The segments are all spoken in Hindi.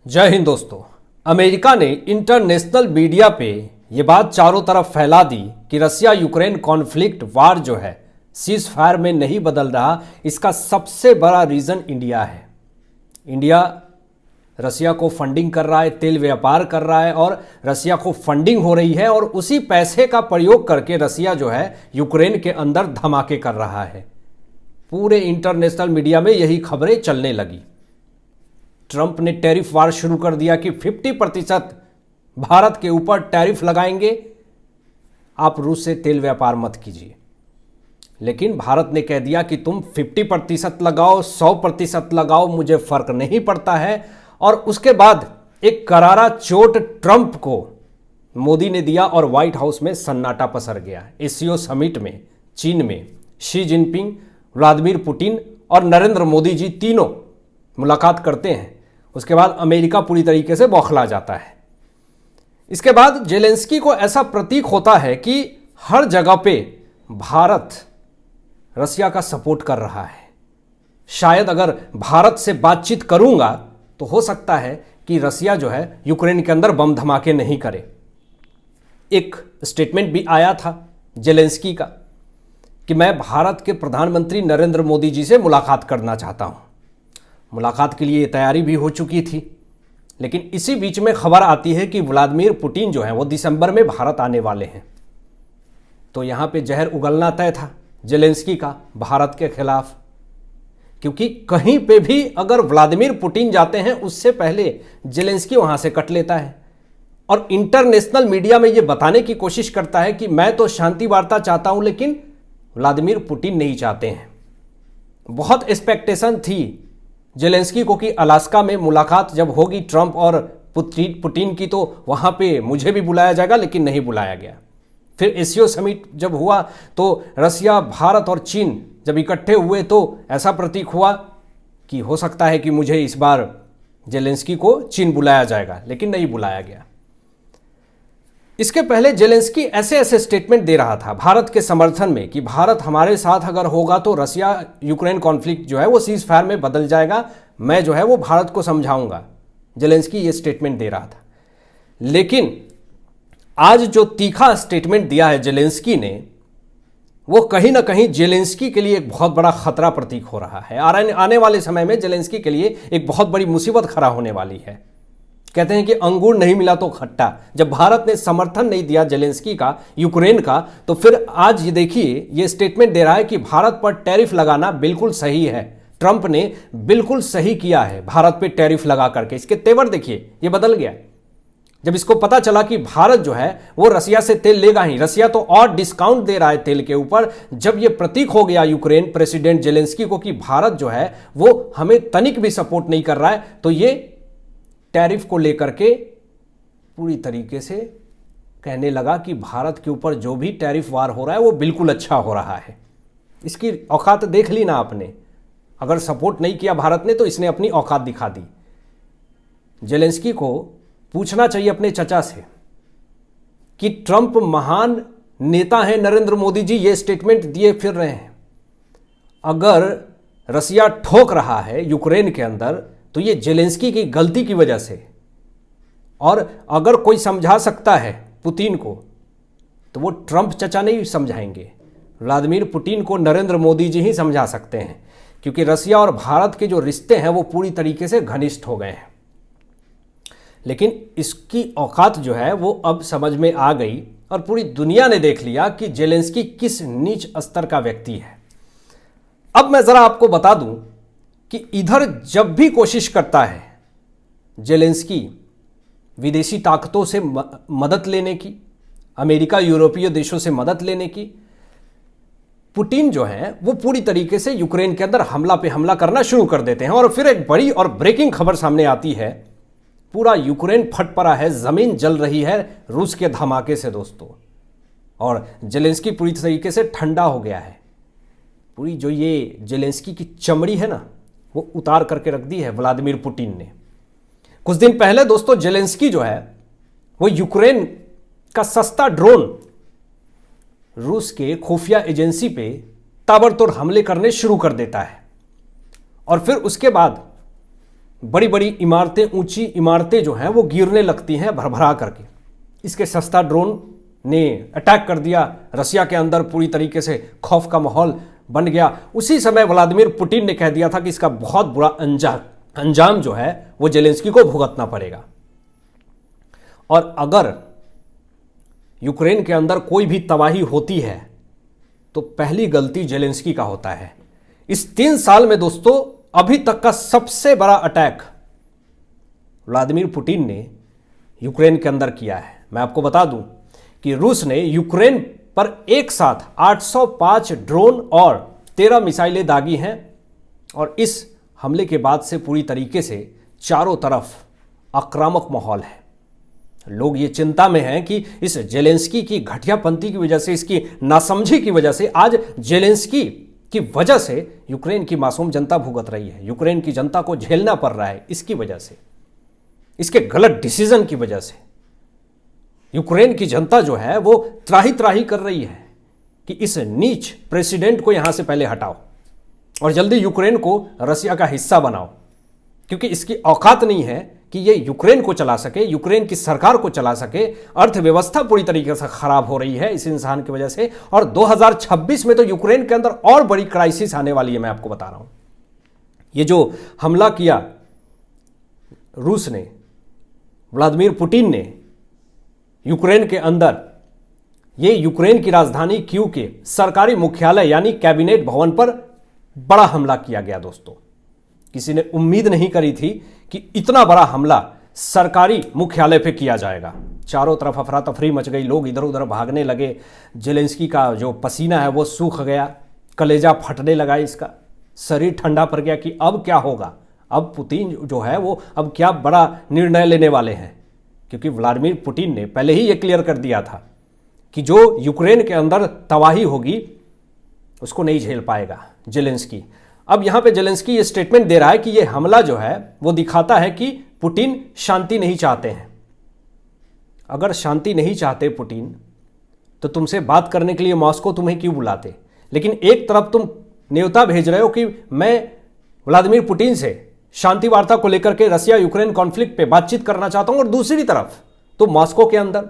जय हिंद दोस्तों। अमेरिका ने इंटरनेशनल मीडिया पे ये बात चारों तरफ फैला दी कि रसिया यूक्रेन कॉन्फ्लिक्ट वार जो है सीज फायर में नहीं बदल रहा। इसका सबसे बड़ा रीज़न इंडिया है। इंडिया रसिया को फंडिंग कर रहा है, तेल व्यापार कर रहा है और रसिया को फंडिंग हो रही है और उसी पैसे का प्रयोग करके रसिया जो है यूक्रेन के अंदर धमाके कर रहा है। पूरे इंटरनेशनल मीडिया में यही खबरें चलने लगी। ट्रंप ने टैरिफ वार शुरू कर दिया कि 50% भारत के ऊपर टैरिफ लगाएंगे, आप रूस से तेल व्यापार मत कीजिए। लेकिन भारत ने कह दिया कि तुम 50% लगाओ, 100% लगाओ, मुझे फर्क नहीं पड़ता है। और उसके बाद एक करारा चोट ट्रंप को मोदी ने दिया और व्हाइट हाउस में सन्नाटा पसर गया। एससीओ समिट में चीन में शी जिनपिंग, व्लादिमीर पुतिन और नरेंद्र मोदी जी तीनों मुलाकात करते हैं। उसके बाद अमेरिका पूरी तरीके से बौखला जाता है। इसके बाद जेलेंस्की को ऐसा प्रतीक होता है कि हर जगह पे भारत रसिया का सपोर्ट कर रहा है। शायद अगर भारत से बातचीत करूंगा तो हो सकता है कि रसिया जो है यूक्रेन के अंदर बम धमाके नहीं करे। एक स्टेटमेंट भी आया था जेलेंस्की का कि मैं भारत के प्रधानमंत्री नरेंद्र मोदी जी से मुलाकात करना चाहता हूं। मुलाकात के लिए तैयारी भी हो चुकी थी, लेकिन इसी बीच में खबर आती है कि व्लादिमीर पुतिन जो है वो दिसंबर में भारत आने वाले हैं। तो यहां पे जहर उगलना तय था जेलेंस्की का भारत के खिलाफ, क्योंकि कहीं पे भी अगर व्लादिमीर पुतिन जाते हैं उससे पहले जेलेंस्की वहां से कट लेता है और इंटरनेशनल मीडिया में यह बताने की कोशिश करता है कि मैं तो शांति वार्ता चाहता हूं, लेकिन व्लादिमीर पुतिन नहीं चाहते हैं। बहुत एक्सपेक्टेशन थी जेलेंस्की को कि अलास्का में मुलाकात जब होगी ट्रंप और पुतिन की तो वहां पे मुझे भी बुलाया जाएगा, लेकिन नहीं बुलाया गया। फिर एससीओ समिट जब हुआ तो रसिया, भारत और चीन जब इकट्ठे हुए तो ऐसा प्रतीक हुआ कि हो सकता है कि मुझे इस बार जेलेंस्की को चीन बुलाया जाएगा, लेकिन नहीं बुलाया गया। इसके पहले जेलेंस्की ऐसे ऐसे स्टेटमेंट दे रहा था भारत के समर्थन में कि भारत हमारे साथ अगर होगा तो रसिया यूक्रेन कॉन्फ्लिक्ट जो है वो सीज फायर में बदल जाएगा, मैं जो है वो भारत को समझाऊंगा। जेलेंस्की ये स्टेटमेंट दे रहा था। लेकिन आज जो तीखा स्टेटमेंट दिया है जेलेंस्की ने, वो कहीं ना कहीं जेलेंस्की के लिए एक बहुत बड़ा खतरा प्रतीक हो रहा है। आने वाले समय में जेलेंस्की के लिए एक बहुत बड़ी मुसीबत खड़ा होने वाली है। कहते हैं कि अंगूर नहीं मिला तो खट्टा। जब भारत ने समर्थन नहीं दिया जेलेंस्की का, यूक्रेन का, तो फिर आज ये देखिए ये स्टेटमेंट दे रहा है कि भारत पर टैरिफ लगाना बिल्कुल सही है। ट्रंप ने बिल्कुल सही किया है भारत पे टैरिफ लगा करके। इसके तेवर देखिए ये बदल गया। जब इसको पता चला कि भारत जो है वो रसिया से तेल लेगा ही, रसिया तो और डिस्काउंट दे रहा है तेल के ऊपर, जब ये प्रतीक हो गया यूक्रेन प्रेसिडेंट जेलेंस्की को कि भारत जो है वो हमें तनिक भी सपोर्ट नहीं कर रहा है, तो ये टैरिफ को लेकर के पूरी तरीके से कहने लगा कि भारत के ऊपर जो भी टैरिफ वार हो रहा है वो बिल्कुल अच्छा हो रहा है। इसकी औकात देख ली ना आपने। अगर सपोर्ट नहीं किया भारत ने तो इसने अपनी औकात दिखा दी। जेलेंस्की को पूछना चाहिए अपने चचा से कि ट्रंप महान नेता हैं, नरेंद्र मोदी जी ये स्टेटमेंट दिए फिर रहे हैं। अगर रसिया ठोक रहा है यूक्रेन के अंदर तो ये जेलेंस्की की गलती की वजह से, और अगर कोई समझा सकता है पुतिन को तो वो ट्रंप चचा नहीं समझाएंगे, व्लादिमीर पुतिन को नरेंद्र मोदी जी ही समझा सकते हैं, क्योंकि रसिया और भारत के जो रिश्ते हैं वो पूरी तरीके से घनिष्ठ हो गए हैं। लेकिन इसकी औकात जो है वो अब समझ में आ गई और पूरी दुनिया ने देख लिया कि जेलेंस्की किस नीच स्तर का व्यक्ति है। अब मैं जरा आपको बता दूं कि इधर जब भी कोशिश करता है जेलेंस्की विदेशी ताकतों से मदद लेने की, अमेरिका यूरोपीय देशों से मदद लेने की, पुतिन जो है वो पूरी तरीके से यूक्रेन के अंदर हमला पे हमला करना शुरू कर देते हैं। और फिर एक बड़ी और ब्रेकिंग खबर सामने आती है, पूरा यूक्रेन फट पड़ा है, जमीन जल रही है रूस के धमाके से दोस्तों, और जेलेंस्की पूरी तरीके से ठंडा हो गया है। पूरी जो ये जेलेंस्की की चमड़ी है ना वो उतार करके रख दी है व्लादिमीर पुतिन ने। कुछ दिन पहले दोस्तों जेलेंस्की जो है वो यूक्रेन का सस्ता ड्रोन रूस के खुफिया एजेंसी पे ताबड़तोड़ हमले करने शुरू कर देता है, और फिर उसके बाद बड़ी बड़ी इमारतें, ऊंची इमारतें जो हैं वो गिरने लगती हैं भरभरा करके। इसके सस्ता ड्रोन ने अटैक कर दिया, रसिया के अंदर पूरी तरीके से खौफ का माहौल बन गया। उसी समय व्लादिमीर पुतिन ने कह दिया था कि इसका बहुत बुरा अंजाम जो है वो जेलेंस्की को भुगतना पड़ेगा। और अगर यूक्रेन के अंदर कोई भी तबाही होती है तो पहली गलती जेलेंस्की का होता है। इस 3 साल में दोस्तों अभी तक का सबसे बड़ा अटैक व्लादिमीर पुतिन ने यूक्रेन के अंदर किया है। मैं आपको बता दूं कि रूस ने यूक्रेन पर एक साथ 805 ड्रोन और 13 मिसाइलें दागी हैं और इस हमले के बाद से पूरी तरीके से चारों तरफ आक्रामक माहौल है। लोग ये चिंता में हैं कि इस जेलेंस्की की घटियापंथी की वजह से, इसकी नासमझी की वजह से आज जेलेंस्की की वजह से यूक्रेन की मासूम जनता भुगत रही है, यूक्रेन की जनता को झेलना पड़ रहा है। इसकी वजह से, इसके गलत डिसीजन की वजह से यूक्रेन की जनता जो है वो त्राही त्राही कर रही है कि इस नीच प्रेसिडेंट को यहां से पहले हटाओ और जल्दी यूक्रेन को रसिया का हिस्सा बनाओ, क्योंकि इसकी औकात नहीं है कि ये यूक्रेन को चला सके, यूक्रेन की सरकार को चला सके। अर्थव्यवस्था पूरी तरीके से खराब हो रही है इस इंसान की वजह से, और 2026 में तो यूक्रेन के अंदर और बड़ी क्राइसिस आने वाली है। मैं आपको बता रहा हूं, ये जो हमला किया रूस ने, व्लादिमीर पुतिन ने यूक्रेन के अंदर, ये यूक्रेन की राजधानी कीव के सरकारी मुख्यालय यानी कैबिनेट भवन पर बड़ा हमला किया गया। दोस्तों, किसी ने उम्मीद नहीं करी थी कि इतना बड़ा हमला सरकारी मुख्यालय पे किया जाएगा। चारों तरफ अफरा तफरी मच गई, लोग इधर उधर भागने लगे। जेलेंस्की का जो पसीना है वो सूख गया, कलेजा फटने लगा, इसका शरीर ठंडा पड़ गया कि अब क्या होगा, अब पुतिन जो है वो अब क्या बड़ा निर्णय लेने वाले हैं। क्योंकि व्लादिमीर पुतिन ने पहले ही ये क्लियर कर दिया था कि जो यूक्रेन के अंदर तबाही होगी उसको नहीं झेल पाएगा जेलेंस्की। अब यहां पे जेलेंस्की ये स्टेटमेंट दे रहा है कि ये हमला जो है वो दिखाता है कि पुतिन शांति नहीं चाहते हैं। अगर शांति नहीं चाहते पुतिन तो तुमसे बात करने के लिए मॉस्को तुम्हें क्यों बुलाते? लेकिन एक तरफ तुम न्योता भेज रहे हो कि मैं व्लादिमीर पुतिन से शांति वार्ता को लेकर के रसिया यूक्रेन कॉन्फ्लिक्ट पे बातचीत करना चाहता हूं, और दूसरी तरफ तुम मॉस्को के अंदर,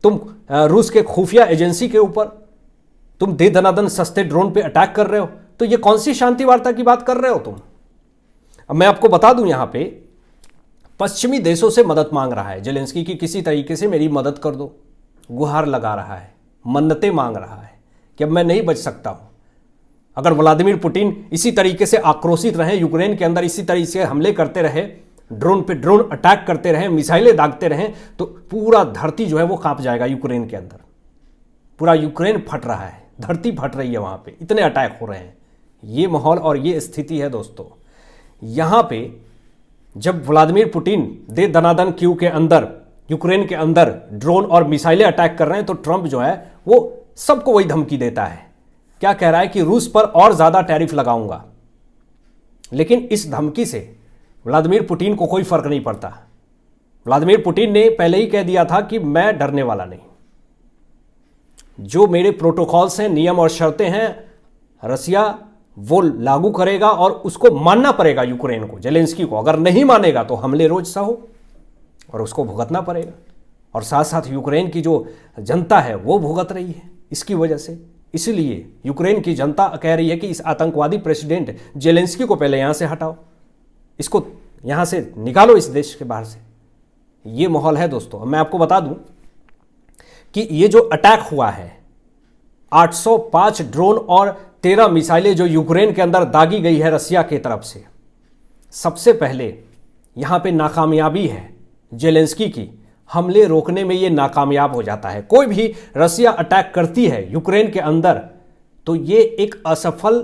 तुम रूस के खुफिया एजेंसी के ऊपर तुम दे दनादन सस्ते ड्रोन पे अटैक कर रहे हो। तो ये कौन सी शांति वार्ता की बात कर रहे हो तुम? अब मैं आपको बता दूं, यहां पे पश्चिमी देशों से मदद मांग रहा है जेलेंस्की की, किसी तरीके से मेरी मदद कर दो, गुहार लगा रहा है, मन्नतें मांग रहा है कि अब मैं नहीं बच सकता हूं। अगर व्लादिमीर पुतिन इसी तरीके से आक्रोशित रहे, यूक्रेन के अंदर इसी तरीके से हमले करते रहे, ड्रोन पे ड्रोन अटैक करते रहे, मिसाइलें दागते रहे, तो पूरा धरती जो है वो कांप जाएगा। यूक्रेन के अंदर पूरा यूक्रेन फट रहा है, धरती फट रही है, वहां पे इतने अटैक हो रहे हैं। ये माहौल और ये स्थिति है दोस्तों। यहां पे जब व्लादिमीर पुतिन दे दनादन कीव के अंदर, यूक्रेन के अंदर ड्रोन और मिसाइलें अटैक कर रहे हैं, तो ट्रंप जो है वो सबको वही धमकी देता है। क्या कह रहा है कि रूस पर और ज्यादा टैरिफ लगाऊंगा। लेकिन इस धमकी से व्लादिमीर पुतिन को कोई फर्क नहीं पड़ता। व्लादिमीर पुतिन ने पहले ही कह दिया था कि मैं डरने वाला नहीं, जो मेरे प्रोटोकॉल्स हैं, नियम और शर्तें हैं, रसिया वो लागू करेगा और उसको मानना पड़ेगा यूक्रेन को, जेलेंस्की को। अगर नहीं मानेगा तो हमले रोज सहो और उसको भुगतना पड़ेगा। और साथ साथ यूक्रेन की जो जनता है वो भुगत रही है इसकी वजह से। इसलिए यूक्रेन की जनता कह रही है कि इस आतंकवादी प्रेसिडेंट जेलेंस्की को पहले यहां से हटाओ, इसको यहां से निकालो इस देश के बाहर से। ये माहौल है दोस्तों। मैं आपको बता दूं कि ये जो अटैक हुआ है, 805 ड्रोन और 13 मिसाइलें जो यूक्रेन के अंदर दागी गई है रसिया की तरफ से, सबसे पहले यहां पे नाकामयाबी है जेलेंस्की की। हमले रोकने में ये नाकामयाब हो जाता है। कोई भी रसिया अटैक करती है यूक्रेन के अंदर तो ये एक असफल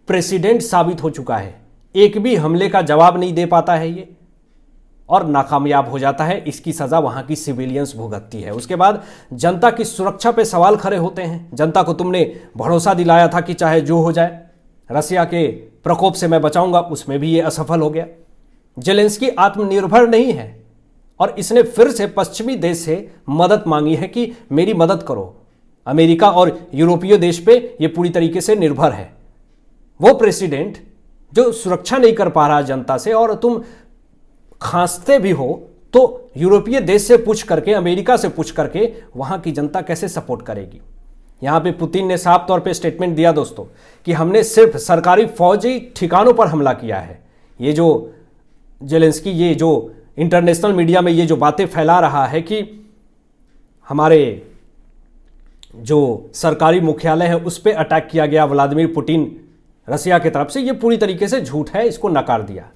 प्रेसिडेंट साबित हो चुका है। एक भी हमले का जवाब नहीं दे पाता है ये और नाकामयाब हो जाता है। इसकी सजा वहां की सिविलियंस भुगतती है। उसके बाद जनता की सुरक्षा पे सवाल खड़े होते हैं। जनता को तुमने भरोसा दिलाया था कि चाहे जो हो जाए रसिया के प्रकोप से मैं बचाऊंगा, उसमें भी ये असफल हो गया। जेलेंस्की आत्मनिर्भर नहीं है और इसने फिर से पश्चिमी देश से मदद मांगी है कि मेरी मदद करो। अमेरिका और यूरोपीय देश पे ये पूरी तरीके से निर्भर है। वो प्रेसिडेंट जो सुरक्षा नहीं कर पा रहा जनता से, और तुम खांसते भी हो तो यूरोपीय देश से पूछ करके, अमेरिका से पूछ करके वहां की जनता कैसे सपोर्ट करेगी। यहां पे पुतिन ने साफ तौर पे स्टेटमेंट दिया दोस्तों कि हमने सिर्फ सरकारी फौजी ठिकानों पर हमला किया है। ये जो जेलेंस्की, ये जो इंटरनेशनल मीडिया में ये जो बातें फैला रहा है कि हमारे जो सरकारी मुख्यालय है उस पर अटैक किया गया व्लादिमीर पुतिन रसिया की तरफ से, ये पूरी तरीके से झूठ है, इसको नकार दिया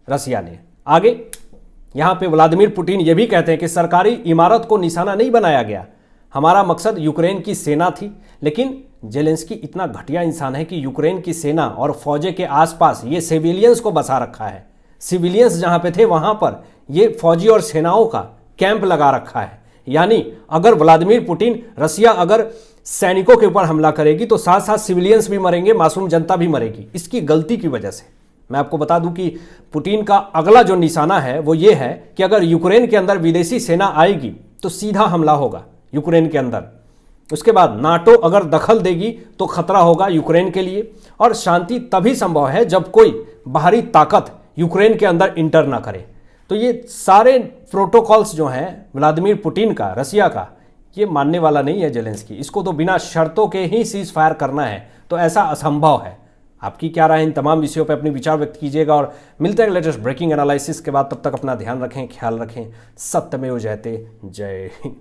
रसिया ने। आगे यहां पे व्लादिमीर पुतिन ये भी कहते हैं कि सरकारी इमारत को निशाना नहीं बनाया गया, हमारा मकसद यूक्रेन की सेना थी। लेकिन जेलेंस्की इतना घटिया इंसान है कि यूक्रेन की सेना और फौजे के आसपास ये सिविलियंस को बसा रखा है। सिविलियंस जहां पे थे वहां पर ये फौजी और सेनाओं का कैंप लगा रखा है। यानी अगर व्लादिमीर पुतिन, रसिया अगर सैनिकों के ऊपर हमला करेगी तो साथ साथ सिविलियंस भी मरेंगे, मासूम जनता भी मरेगी, इसकी गलती की वजह से। मैं आपको बता दूं कि पुतिन का अगला जो निशाना है वो ये है कि अगर यूक्रेन के अंदर विदेशी सेना आएगी तो सीधा हमला होगा यूक्रेन के अंदर। उसके बाद नाटो अगर दखल देगी तो खतरा होगा यूक्रेन के लिए। और शांति तभी संभव है जब कोई बाहरी ताकत यूक्रेन के अंदर इंटर ना करे। तो ये सारे प्रोटोकॉल्स जो हैं व्लादिमीर पुतिन का, रसिया का, ये मानने वाला नहीं है जेलेंस्की। इसको तो बिना शर्तों के ही सीज फायर करना है, तो ऐसा असंभव है। आपकी क्या राय है इन तमाम विषयों पर, अपने विचार व्यक्त कीजिएगा और मिलते हैं लेटेस्ट ब्रेकिंग एनालिसिस के बाद। तब तक अपना ध्यान रखें, ख्याल रखें। सत्यमेव जयते। जय हिंद।